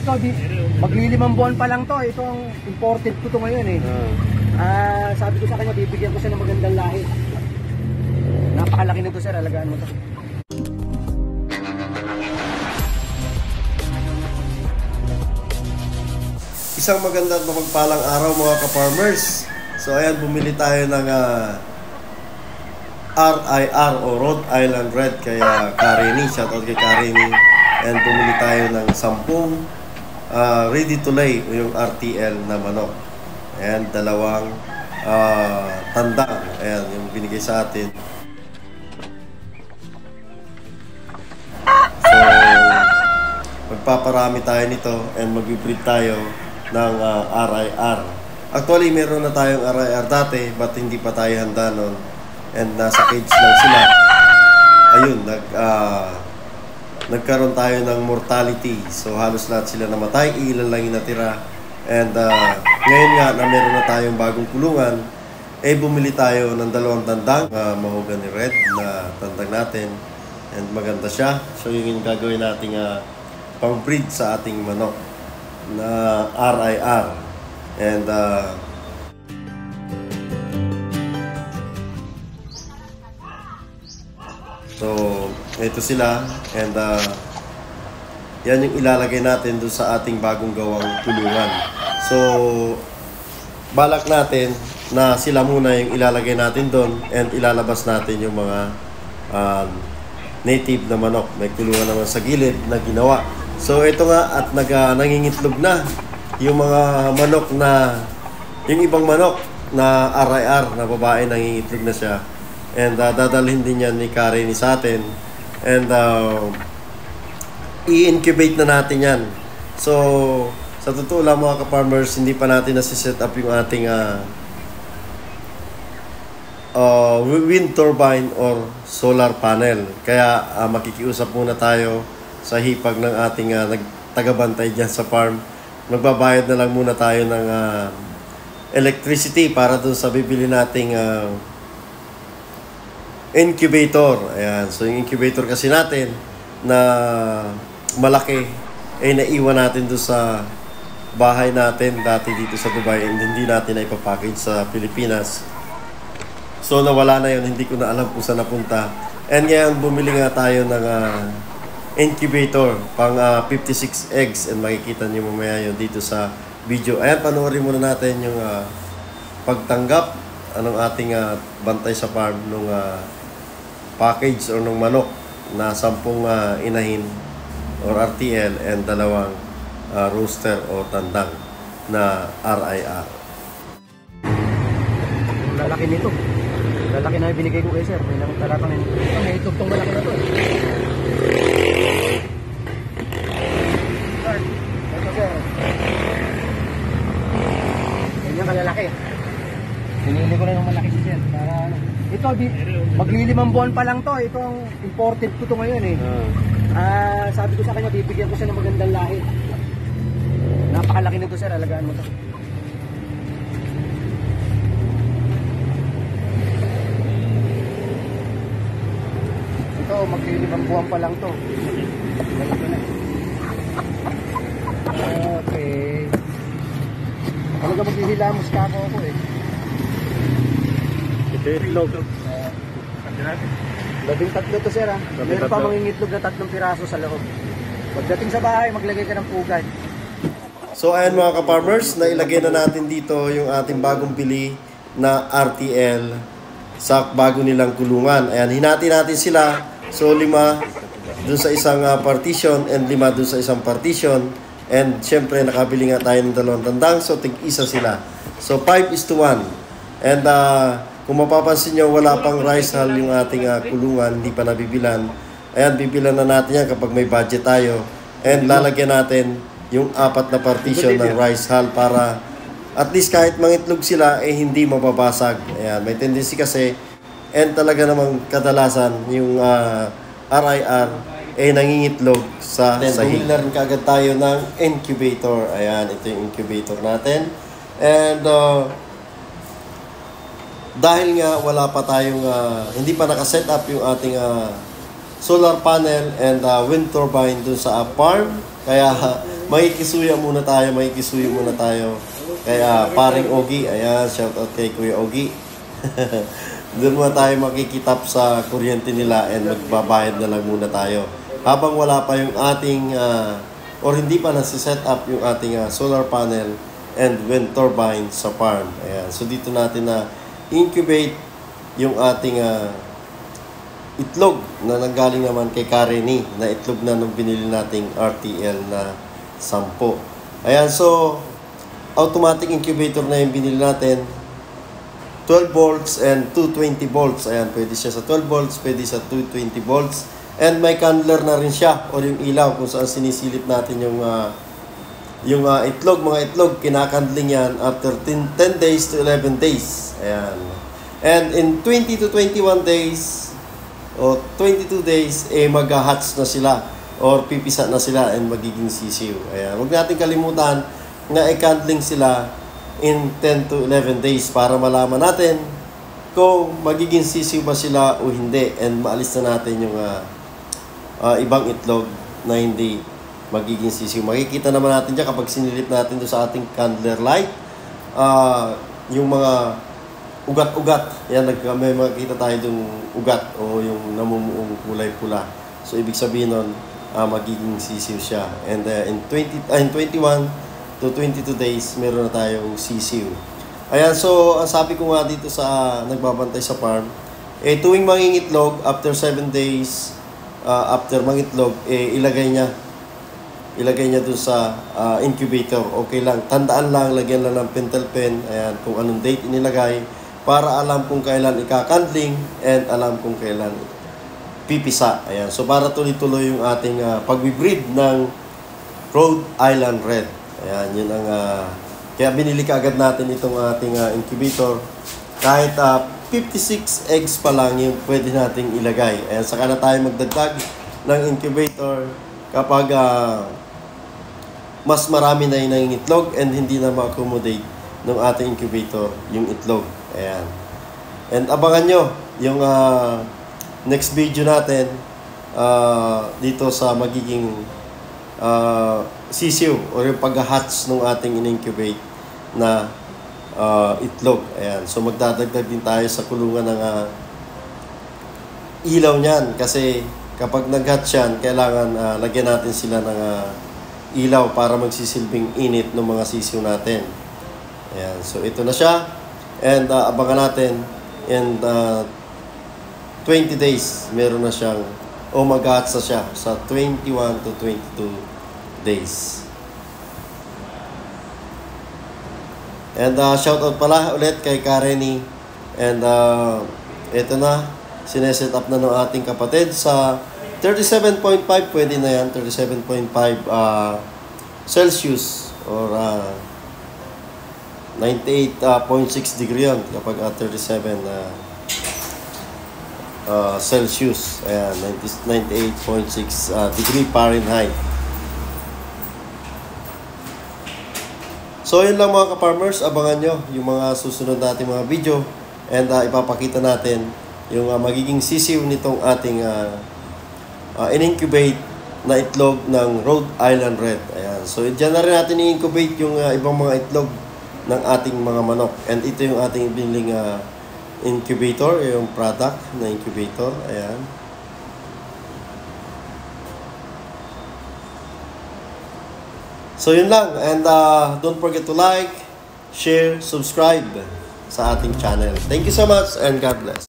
Ito, maglilimang buwan pa lang to. Ito ang imported ko to ngayon eh. Sabi ko sa kanya, bibigyan ko siya ng magandang lahi. Napakalaki nito sir, alagaan mo to. Isang magandang mapagpalang araw mga ka-farmers. So ayan, bumili tayo ng RIR o Rhode Island Red kay Karini. Shoutout kay Karini. And bumili tayo ng 10 ready to lay o yung RTL na manok. Ayan, dalawang tandang. Ayan, yung binigay sa atin. So, magpaparami tayo nito and mag-breed tayo ng RIR. Actually, meron na tayong RIR dati, but hindi pa tayo handa nun. And nasa cage lang sila. Ayun, nagkaroon tayo ng mortality. So, halos lahat sila namatay. Ilan lang yung natira. And ngayon nga na meron na tayong bagong kulungan, bumili tayo ng dalawang tandang. Mahogany red na tandang natin. And maganda siya. So, yung gagawin nating pang-breed sa ating manok na RIR. And so ito sila. And yan yung ilalagay natin doon sa ating bagong gawang kulungan. So balak natin na sila muna yung ilalagay natin doon, and ilalabas natin yung mga native na manok. May kulungan naman sa gilid na ginawa. So ito nga, at nangingitlog na yung mga manok na, yung ibang manok na RIR na babae, nangingitlog na siya. And dadalhin din yan ni Karini sa atin. And i-incubate na natin yan. So sa totoo lang mga ka-farmers, hindi pa natin nasi-set up yung ating wind turbine or solar panel. Kaya makikiusap muna tayo sa hipag ng ating tagabantay dyan sa farm. Magbabayad na lang muna tayo ng electricity para dun sa bibili nating incubator. Ayan. So yung incubator kasi natin na malaki naiwan natin dun sa bahay natin dati dito sa Dubai, and hindi natin na ipapackage sa Pilipinas. So nawala na yun, hindi ko na alam kung saan napunta. And ngayon bumili nga tayo ng incubator pang 56 eggs, and makikita nyo mamaya yun dito sa video. Ayan, panoorin muna natin yung pagtanggap anong ating bantay sa farm nung package or nung manok na 10 inahin or RTL and dalawang rooster o tandang na RIR. Lalaki nito. Lalaki na binigay ko kay sir. May talatang nito. May tugtong malaki na to. Ganyan kalalaki. Pinili ko na yung malaki si sir para ano. Ito, maglilimang buwan pa lang to. Ito ang imported ko to ngayon eh. Sabi ko sa kanya, bibigyan ko siya ng magandang lahi. Napakalaki nito sir, alagaan mo to. Ito, maglilimang buwan pa lang to. Malaki na. Okay. Talaga maghihilamos ka ako eh. Ito yung itlog. Labing tatlo to sir ha. Meron pa mangingitlog na 3 piraso sa loob. Pagdating sa bahay, maglagay ka ng pugad. So ayan mga ka-farmers, nailagay na natin dito yung ating bagong bili na RTL sa bago nilang kulungan. Ayan, hinati natin sila. So 5 dun sa isang partition and 5 dun sa isang partition. And syempre nakabili nga tayo ng 2 tandang, so tig-isa sila. So 5:1. And kung mapapansin nyo, wala pang rice hull yung ating kulungan, hindi pa nabibilan. Ayan, bibilan na natin yan kapag may budget tayo. And lalagyan natin yung 4 na partition ng rice hull para at least kahit mangitlog sila, hindi mababasag. Ayan, may tendency kasi, and talaga namang kadalasan, yung RIR, nangingitlog sa sahig. Bumili na rin kaagad tayo ng incubator. Ayan, ito yung incubator natin. And dahil nga wala pa tayong, hindi pa nakaset up yung ating solar panel and wind turbine dun sa farm, kaya makikisuyo muna tayo. Kaya paring Ogie, ayan, shout out kay Kuya Ogie. Doon muna tayo makikitap sa kuryente nila and magbabayad na lang muna tayo. Habang wala pa yung ating, or hindi pa nasi-set up yung ating solar panel and wind turbine sa farm. Ayan, so dito natin na incubate yung ating itlog na nanggaling naman kay Kareni, na itlog na nung binili nating RTL na 10. Ayan, so automatic incubator na yung binili natin. 12 volts and 220 volts. Ayan, pwede siya sa 12 volts, pwede sa 220 volts. And may candler na rin siya, or yung ilaw kung saan sinisilip natin yung itlog. Mga itlog, kinakandling yan after 10 days to 11 days. Ayan. And in 20 to 21 days, o 22 days, mag-hatch na sila, or pipisa na sila and magiging sisiw. Ayan. Huwag natin kalimutan na i-candling sila in 10 to 11 days para malaman natin kung magiging sisiw ba sila o hindi, and maalis na natin yung ibang itlog na hindi magiging sisiw. Makikita naman natin dyan kapag sinilip natin doon sa ating candler light, yung mga ugat-ugat. Yan, may makikita tayo doon ugat o yung namumuong kulay pula. So ibig sabihin nun, magiging sisiw siya. And in 21 to 22 days, meron na tayong sisiw. Ayan, so sabi ko nga dito sa nagbabantay sa farm, tuwing mangingitlog, after 7 days, after mangitlog, ilagay niya dun sa incubator. Okay lang, tandaan lang, lagyan lang ng pentel pen, ayan, kung anong date inilagay, para alam kung kailan ikakandling and alam kung kailan pipisa. Ayan, so para tuloy-tuloy yung ating pagbibreed ng Rhode Island Red. Ayan, yun ang kaya binili kaagad natin itong ating incubator. Kahit 56 eggs pa lang yung pwede nating ilagay. Ayan, saka na tayo magdagdag ng incubator kapag mas marami na yung nangingitlog and hindi na ma-accommodate ng ating incubator yung itlog. Ayan. And abangan nyo yung next video natin dito sa magiging sisiw o yung pag-hatch ng ating in-incubate na itlog. Ayan. So magdadagdag din tayo sa kulungan ng ilaw niyan, kasi kapag nag-hatch yan, kailangan lagyan natin sila ng ilaw para magsisilbing init ng mga sisiw natin. Ayan. So ito na siya, and abangan natin in 20 days meron na siyang mag-hatch na siya sa 21 to 22 days. And shout out pala ulit kay Kareni. And ito na, sineset up na ng ating kapatid sa 37.5, pwede na yan, 37.5 Celsius or 98.6 degree yan kapag 37 Celsius. Ayan, 98.6 degree Fahrenheit. So yun lang mga ka-farmers, abangan nyo yung mga susunod nating mga video, and ipapakita natin yung magiging sisiw nitong ating in-incubate na itlog ng Rhode Island Red. Ayan. So dyan na rin natin i-incubate yung ibang mga itlog ng ating mga manok. And ito yung ating biniling incubator, yung product na incubator. Ayan. So yun lang, and don't forget to like, share, subscribe sa ating channel. Thank you so much and God bless.